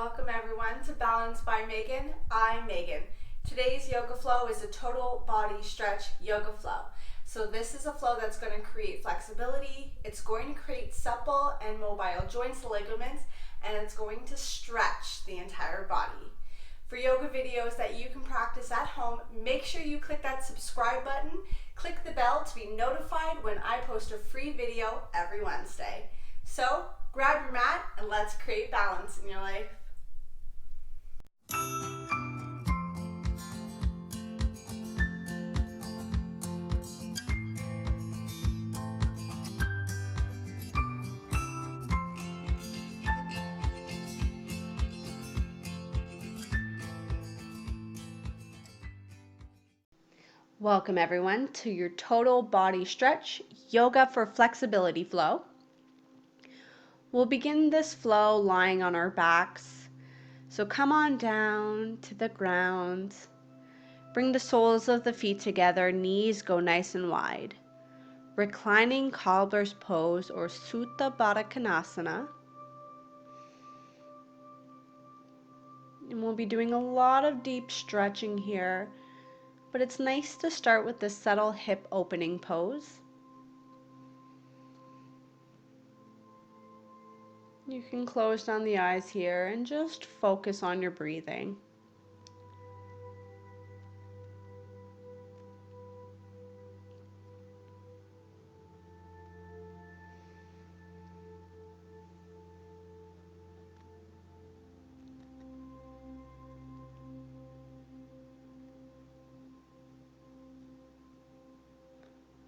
Welcome everyone to Balance by Megan. I'm Megan. Today's yoga flow is a total body stretch yoga flow. So this is a flow that's going to create flexibility, it's going to create supple and mobile joints, ligaments, and it's going to stretch the entire body. For yoga videos that you can practice at home, make sure you click that subscribe button, click the bell to be notified when I post a free video every Wednesday. So grab your mat and let's create balance in your life. Welcome everyone to your total body stretch yoga for flexibility flow. We'll begin this flow lying on our backs. So come on down to the ground. Bring the soles of the feet together, knees go nice and wide. Reclining cobbler's pose or Supple Baddha Konasana. And we'll be doing a lot of deep stretching here, but it's nice to start with this subtle hip opening pose. You can close down the eyes here and just focus on your breathing.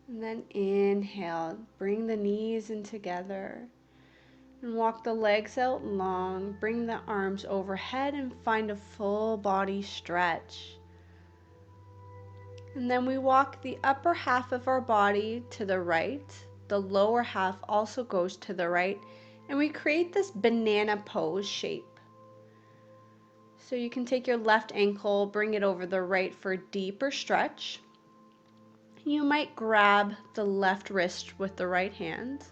And then inhale, bring the knees in together and walk the legs out long. Bring the arms overhead and find a full body stretch. And then we walk the upper half of our body to the right. The lower half also goes to the right. And we create this banana pose shape. So you can take your left ankle, bring it over the right for a deeper stretch. You might grab the left wrist with the right hand.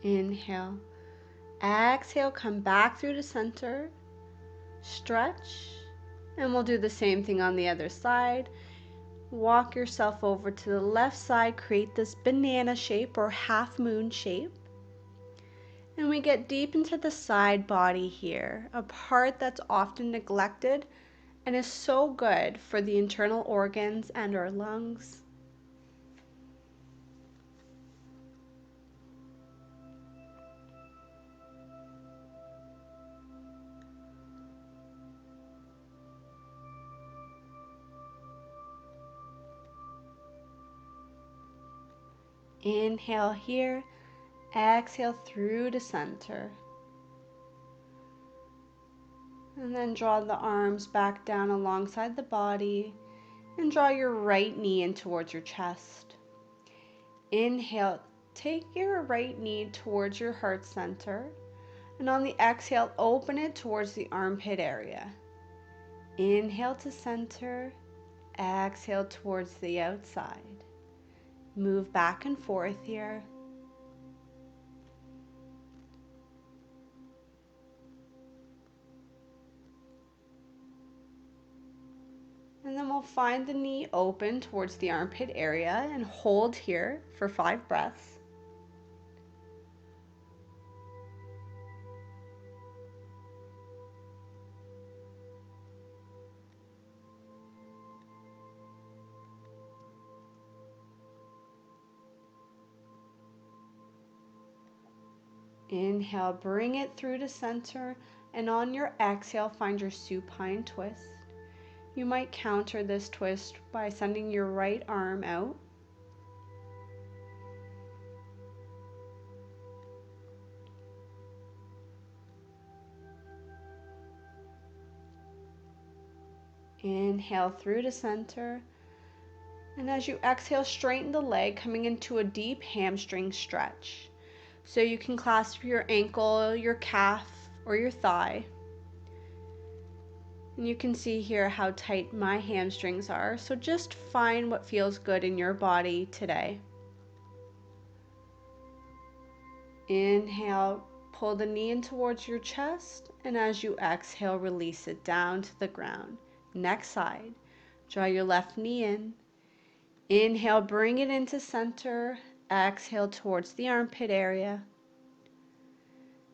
Inhale. Exhale, come back through the center. Stretch. And we'll do the same thing on the other side. Walk yourself over to the left side, create this banana shape or half moon shape. And we get deep into the side body here, a part that's often neglected and is so good for the internal organs and our lungs. Inhale here, exhale through the center. And then draw the arms back down alongside the body and draw your right knee in towards your chest. Inhale, take your right knee towards your heart center. And on the exhale, open it towards the armpit area. Inhale to center, exhale towards the outside. Move back and forth here. And then we'll find the knee open towards the armpit area and hold here for 5 breaths. Inhale, bring it through to center, and on your exhale, find your supine twist. You might counter this twist by sending your right arm out. Inhale through to center. And as you exhale, straighten the leg, coming into a deep hamstring stretch. So you can clasp your ankle, your calf, or your thigh. And you can see here how tight my hamstrings are. So just find what feels good in your body today. Inhale, pull the knee in towards your chest, and as you exhale, release it down to the ground. Next side, draw your left knee in. Inhale, bring it into center. Exhale towards the armpit area.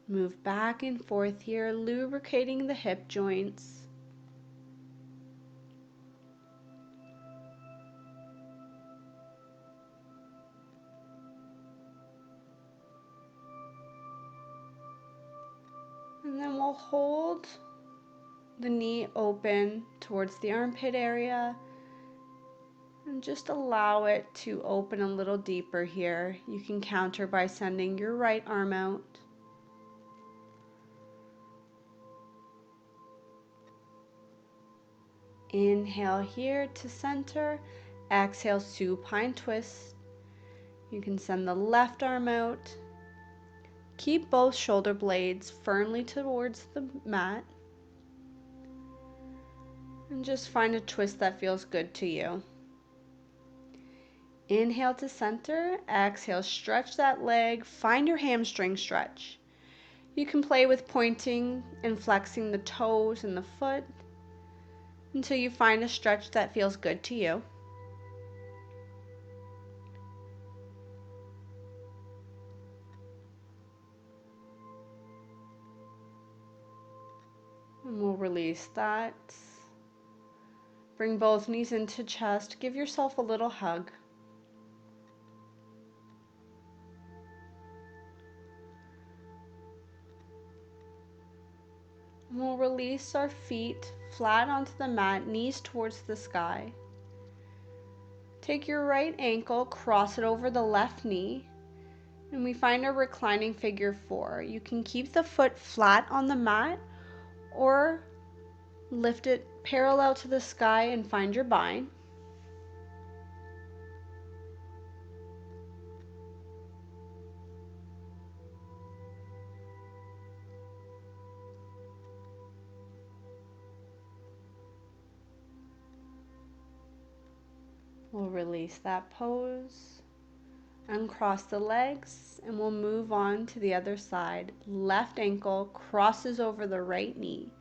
Move back and forth here, lubricating the hip joints. And then we'll hold the knee open towards the armpit area and just allow it to open a little deeper here. You can counter by sending your right arm out. Inhale here to center. Exhale, supine twist. You can send the left arm out. Keep both shoulder blades firmly towards the mat. And just find a twist that feels good to you. Inhale to center. Exhale, stretch that leg. Find your hamstring stretch. You can play with pointing and flexing the toes and the foot until you find a stretch that feels good to you. And we'll release that. Bring both knees into chest. Give yourself a little hug. And we'll release our feet flat onto the mat, knees towards the sky. Take your right ankle, cross it over the left knee, and we find a reclining figure 4. You can keep the foot flat on the mat or lift it parallel to the sky and find your bind. We'll release that pose, uncross the legs, and we'll move on to the other side. Left ankle crosses over the right knee.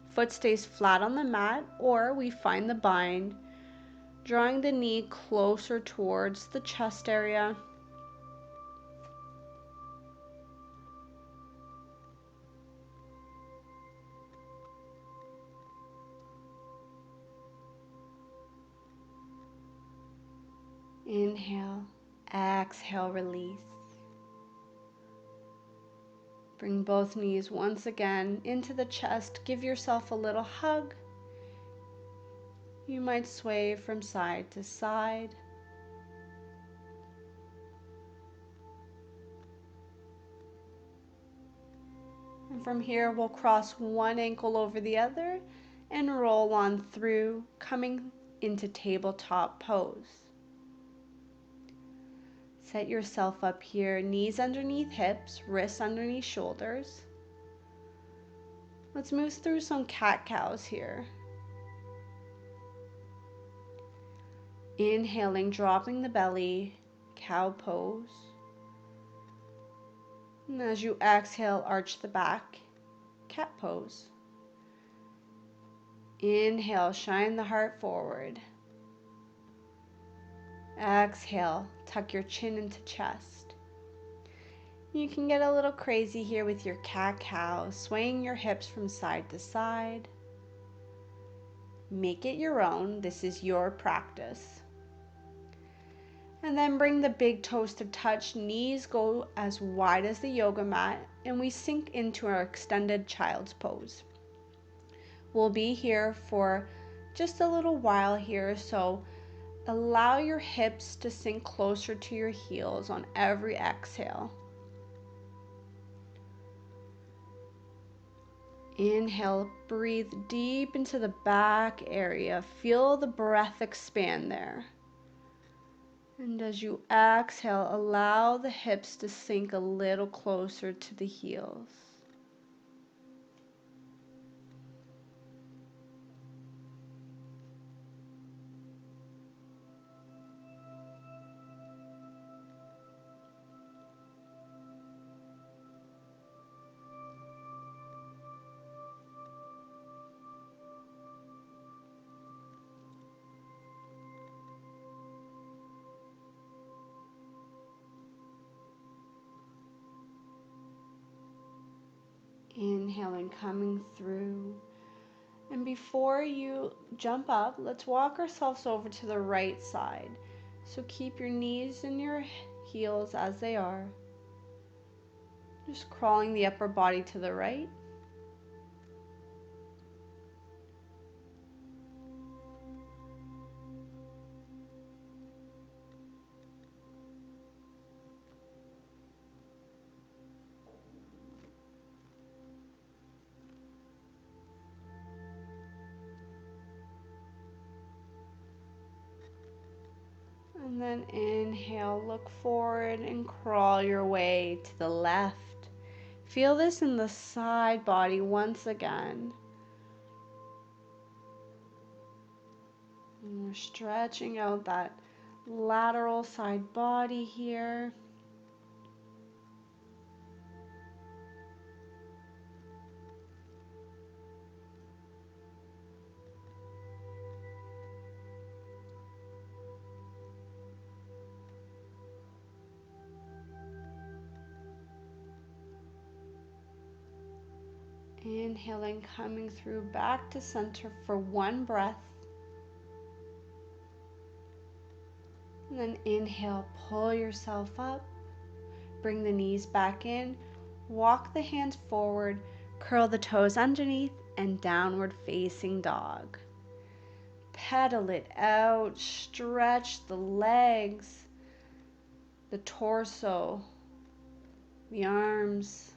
Foot stays flat on the mat, or we find the bind, drawing the knee closer towards the chest area. Inhale, exhale, release. Bring both knees once again into the chest. Give yourself a little hug. You might sway from side to side. And from here, we'll cross one ankle over the other and roll on through, coming into tabletop pose. Set yourself up here, knees underneath hips, wrists underneath shoulders. Let's move through some cat-cows here. Inhaling, dropping the belly, cow pose. And as you exhale, arch the back, cat pose. Inhale, shine the heart forward. Exhale, tuck your chin into chest. You can get a little crazy here with your cat-cow, swaying your hips from side to side. Make it your own. This is your practice. And then bring the big toes to touch. Knees go as wide as the yoga mat, and we sink into our extended child's pose. We'll be here for just a little while here, so allow your hips to sink closer to your heels on every exhale. Inhale, breathe deep into the back area. Feel the breath expand there. And as you exhale, allow the hips to sink a little closer to the heels. Inhaling, coming through. And before you jump up, let's walk ourselves over to the right side. So keep your knees and your heels as they are. Just crawling the upper body to the right. And then inhale, look forward and crawl your way to the left. Feel this in the side body once again. And we're stretching out that lateral side body here. Inhaling, coming through back to center for one breath. And then inhale, pull yourself up. Bring the knees back in. Walk the hands forward. Curl the toes underneath and downward facing dog. Pedal it out. Stretch the legs, the torso, the arms.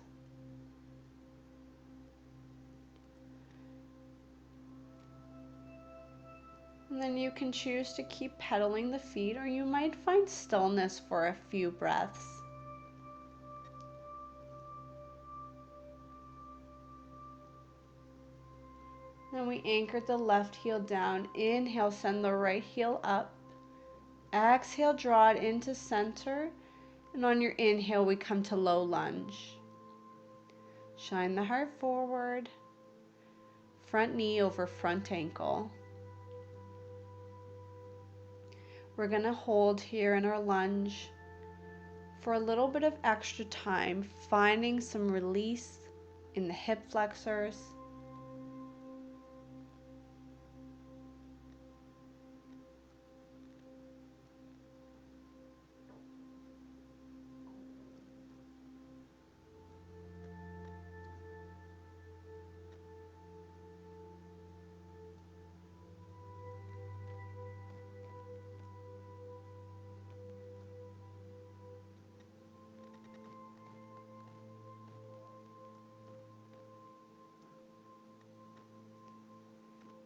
And then you can choose to keep pedaling the feet, or you might find stillness for a few breaths. Then we anchor the left heel down. Inhale, send the right heel up. Exhale, draw it into center. And on your inhale, we come to low lunge. Shine the heart forward. Front knee over front ankle. We're going to hold here in our lunge for a little bit of extra time, finding some release in the hip flexors.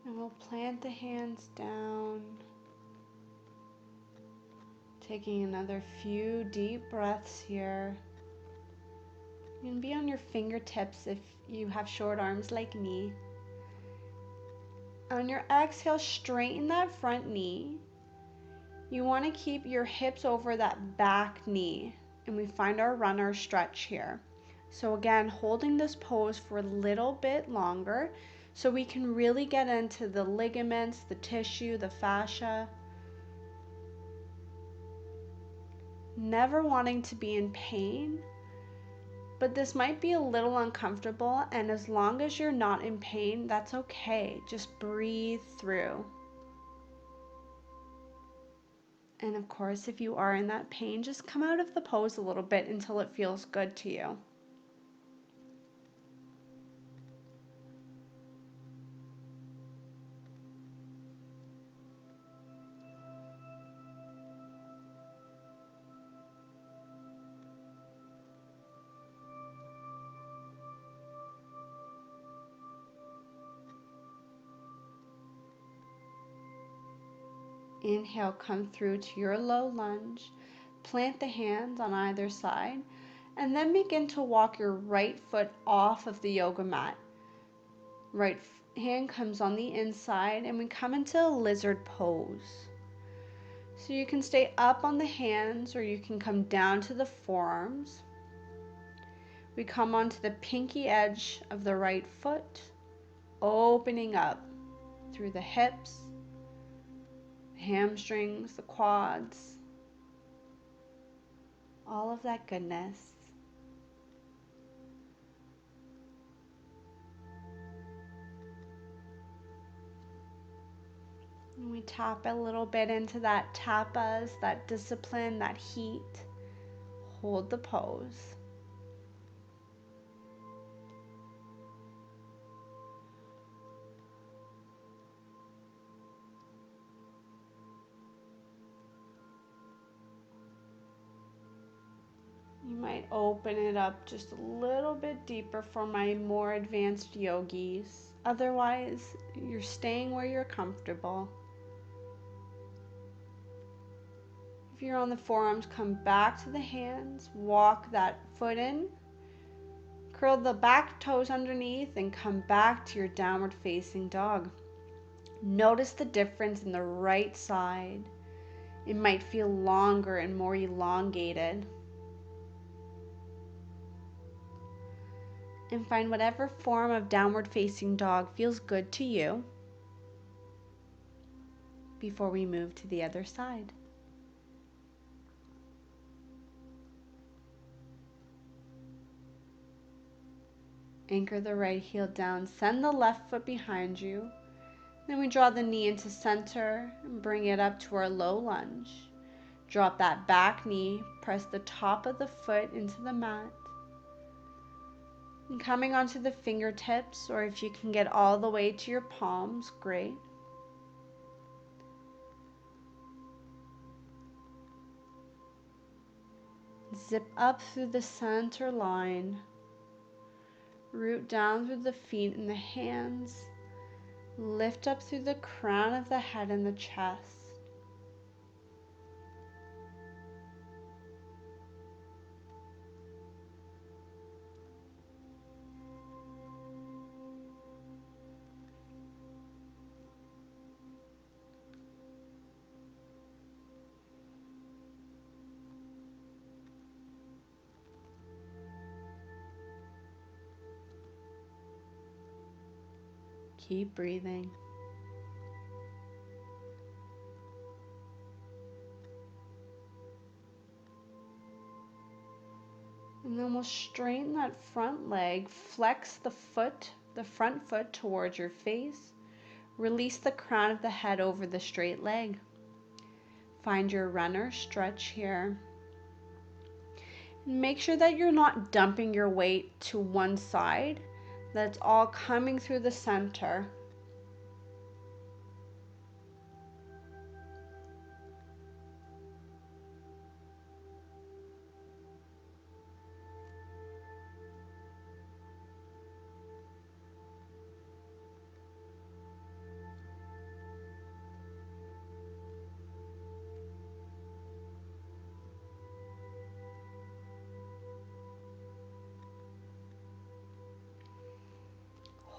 And we'll plant the hands down, taking another few deep breaths here. You can be on your fingertips if you have short arms like me. On your exhale, straighten that front knee. You want to keep your hips over that back knee, and we find our runner stretch here. So again, holding this pose for a little bit longer so we can really get into the ligaments, the tissue, the fascia. Never wanting to be in pain, but this might be a little uncomfortable, and as long as you're not in pain, that's okay. Just breathe through. And of course, if you are in that pain, just come out of the pose a little bit until it feels good to you. Inhale, come through to your low lunge. Plant the hands on either side, and then begin to walk your right foot off of the yoga mat. Right hand comes on the inside, and we come into a lizard pose. So you can stay up on the hands, or you can come down to the forearms. We come onto the pinky edge of the right foot, opening up through the hips, the hamstrings, the quads, all of that goodness. And we tap a little bit into that tapas, that discipline, that heat. Hold the pose. You might open it up just a little bit deeper for my more advanced yogis. Otherwise, you're staying where you're comfortable. If you're on the forearms, come back to the hands, walk that foot in, curl the back toes underneath, and come back to your downward facing dog. Notice the difference in the right side. It might feel longer and more elongated. And find whatever form of downward facing dog feels good to you before we move to the other side. Anchor the right heel down, send the left foot behind you. Then we draw the knee into center and bring it up to our low lunge. Drop that back knee, press the top of the foot into the mat. And coming onto the fingertips, or if you can get all the way to your palms, great. Zip up through the center line. Root down through the feet and the hands. Lift up through the crown of the head and the chest. Keep breathing. And then we'll straighten that front leg, flex the front foot towards your face. Release the crown of the head over the straight leg. Find your runner stretch here. And make sure that you're not dumping your weight to one side, that it's all coming through the center.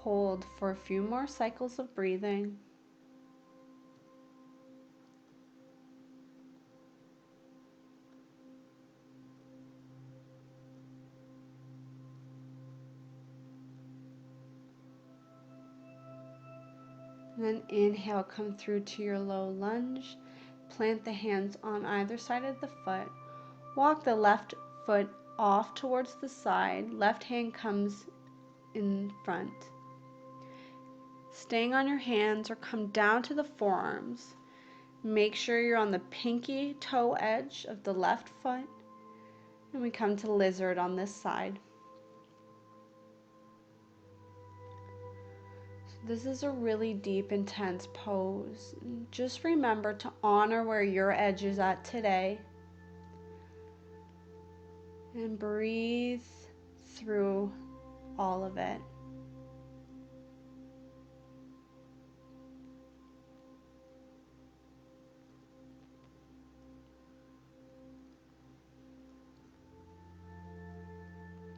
Hold for a few more cycles of breathing. And then inhale, come through to your low lunge. Plant the hands on either side of the foot. Walk the left foot off towards the side. Left hand comes in front. Staying on your hands or come down to the forearms. Make sure you're on the pinky toe edge of the left foot. And we come to lizard on this side. So this is a really deep, intense pose. Just remember to honor where your edge is at today. And breathe through all of it.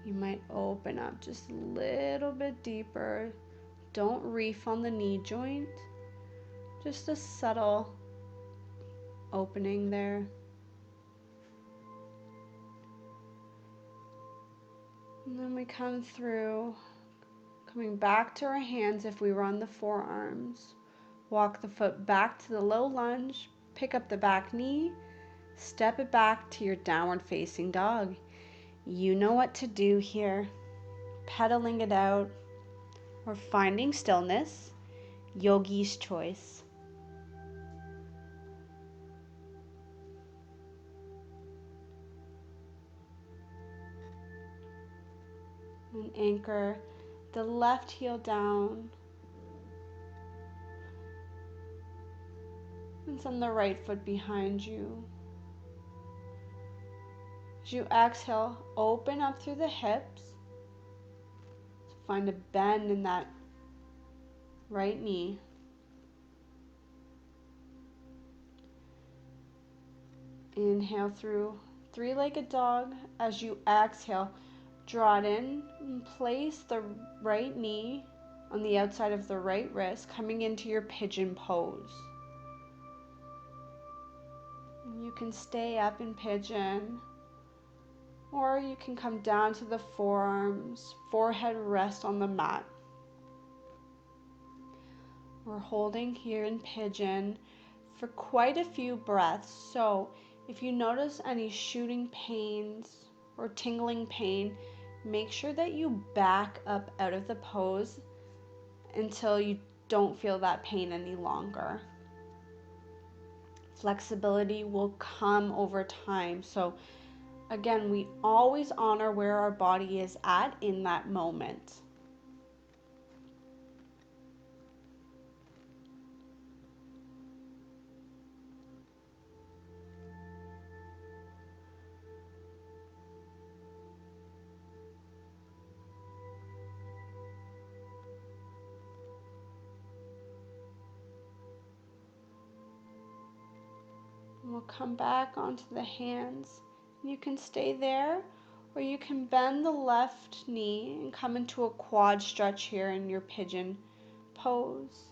You might open up just a little bit deeper. Don't reef on the knee joint. Just a subtle opening there. And then we come through, coming back to our hands if we were on the forearms. Walk the foot back to the low lunge, pick up the back knee, step it back to your downward facing dog. You know what to do here. Pedaling it out or finding stillness, yogi's choice. And anchor the left heel down and send the right foot behind you. As you exhale, open up through the hips. Find a bend in that right knee. Inhale through three-legged dog. As you exhale, draw it in and place the right knee on the outside of the right wrist, coming into your pigeon pose. You can stay up in pigeon, or you can come down to the forearms, forehead rest on the mat. We're holding here in pigeon for quite a few breaths, so if you notice any shooting pains or tingling pain, make sure that you back up out of the pose until you don't feel that pain any longer. Flexibility will come over time, so again, we always honor where our body is at in that moment. We'll come back onto the hands. You can stay there, or you can bend the left knee and come into a quad stretch here in your pigeon pose.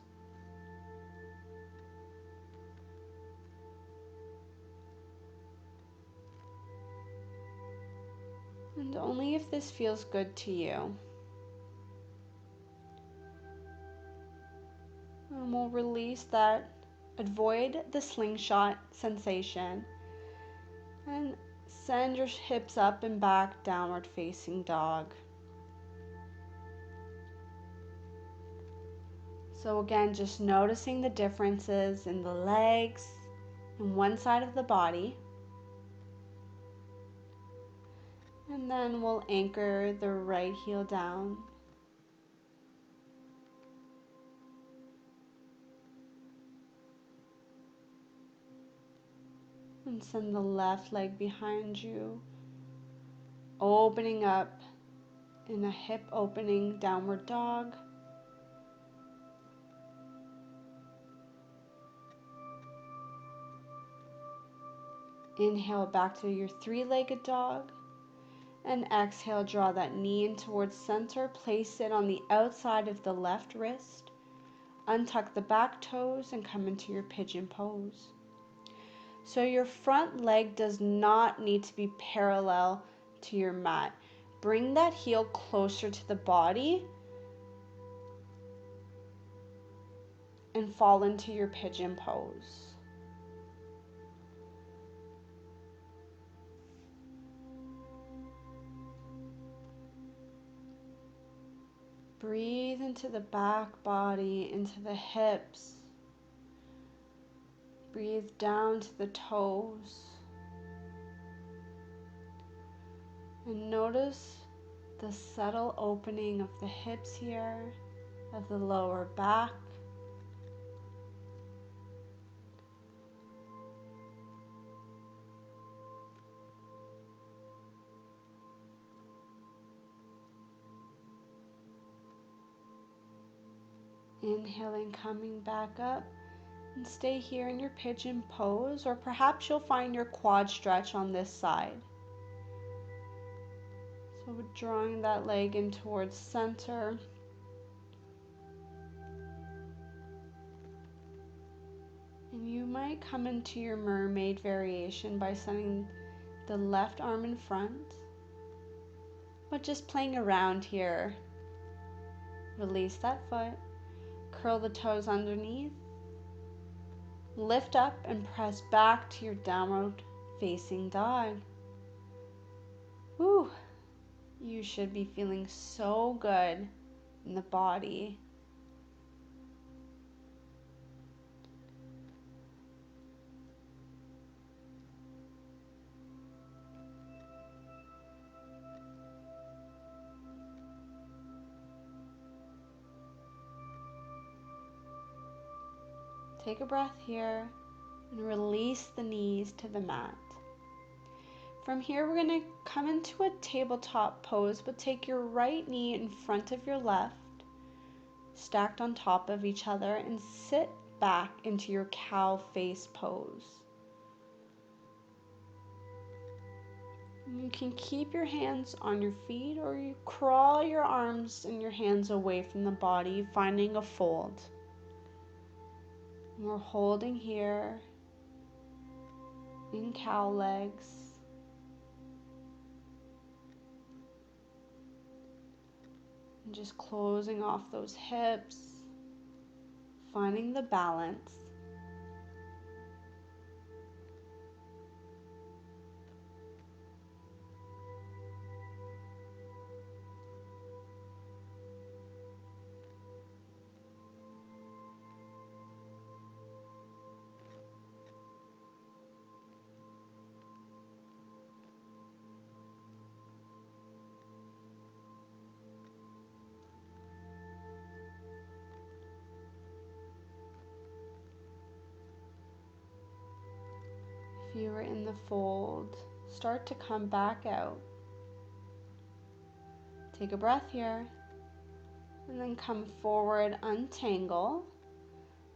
And only if this feels good to you. And we'll release that. Avoid the slingshot sensation and send your hips up and back, downward facing dog. So again, just noticing the differences in the legs and one side of the body. And then we'll anchor the right heel down. And send the left leg behind you, opening up in a hip opening downward dog. Inhale back to your three-legged dog, and exhale, draw that knee in towards center, place it on the outside of the left wrist, untuck the back toes and come into your pigeon pose. So your front leg does not need to be parallel to your mat. Bring that heel closer to the body and fall into your pigeon pose. Breathe into the back body, into the hips. Breathe down to the toes. And notice the subtle opening of the hips here, of the lower back. Inhaling, coming back up. And stay here in your pigeon pose, or perhaps you'll find your quad stretch on this side. So we're drawing that leg in towards center. And you might come into your mermaid variation by sending the left arm in front, but just playing around here. Release that foot, curl the toes underneath, lift up and press back to your downward facing dog. Whew, you should be feeling so good in the body. Take a breath here and release the knees to the mat. From here, we're going to come into a tabletop pose, but take your right knee in front of your left, stacked on top of each other, and sit back into your cow face pose. You can keep your hands on your feet, or you crawl your arms and your hands away from the body, finding a fold. We're holding here in cow legs. And just closing off those hips, finding the balance. If you were in the fold, start to come back out. Take a breath here, and then come forward, untangle,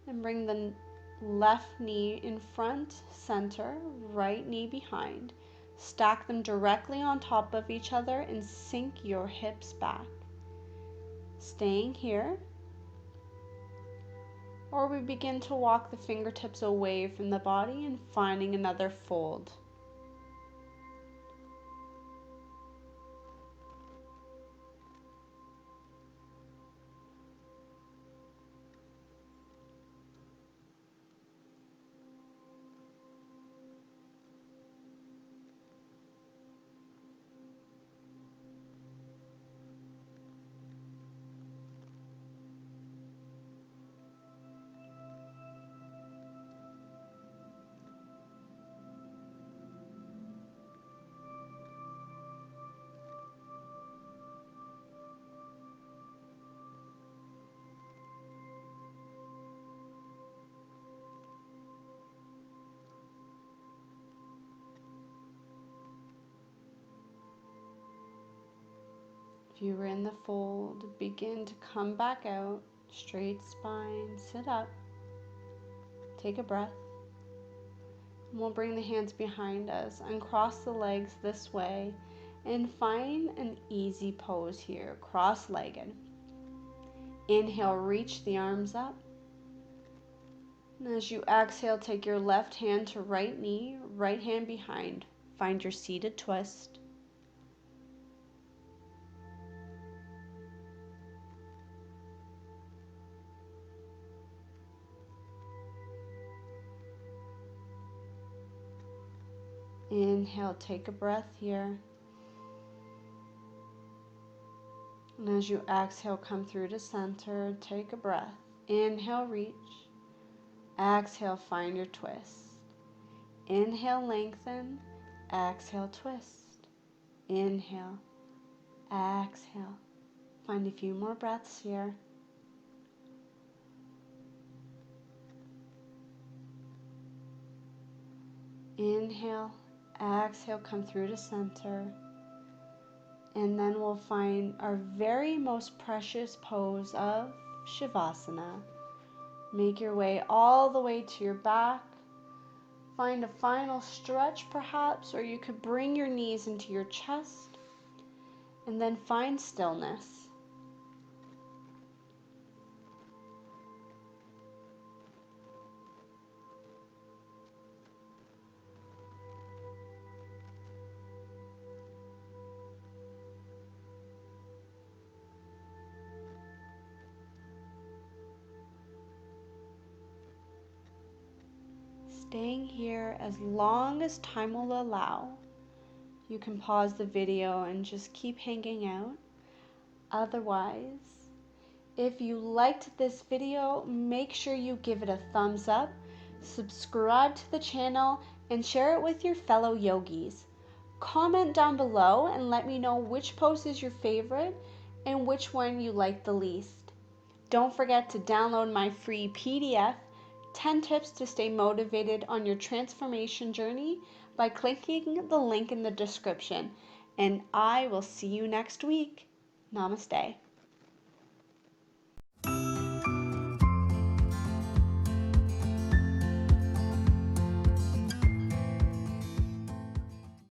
and bring the left knee in front, center, right knee behind. Stack them directly on top of each other and sink your hips back. Staying here, or we begin to walk the fingertips away from the body and finding another fold. If you were in the fold, begin to come back out, straight spine, sit up, take a breath. And we'll bring the hands behind us, uncross the legs this way, and find an easy pose here, cross-legged. Inhale, reach the arms up. And as you exhale, take your left hand to right knee, right hand behind. Find your seated twist. Inhale, take a breath here. And as you exhale, come through to center, take a breath. Inhale, reach. Exhale, find your twist. Inhale, lengthen. Exhale, twist. Inhale, exhale. Find a few more breaths here. Inhale, exhale, come through to center. And then we'll find our very most precious pose of Shavasana. Make your way all the way to your back. Find a final stretch perhaps, or you could bring your knees into your chest and then find stillness. Staying here as long as time will allow. You can pause the video and just keep hanging out. Otherwise, if you liked this video, make sure you give it a thumbs up, subscribe to the channel, and share it with your fellow yogis. Comment down below and let me know which pose is your favorite and which one you like the least. Don't forget to download my free PDF, 10 Tips to Stay Motivated on Your Transformation Journey, by clicking the link in the description. And I will see you next week. Namaste.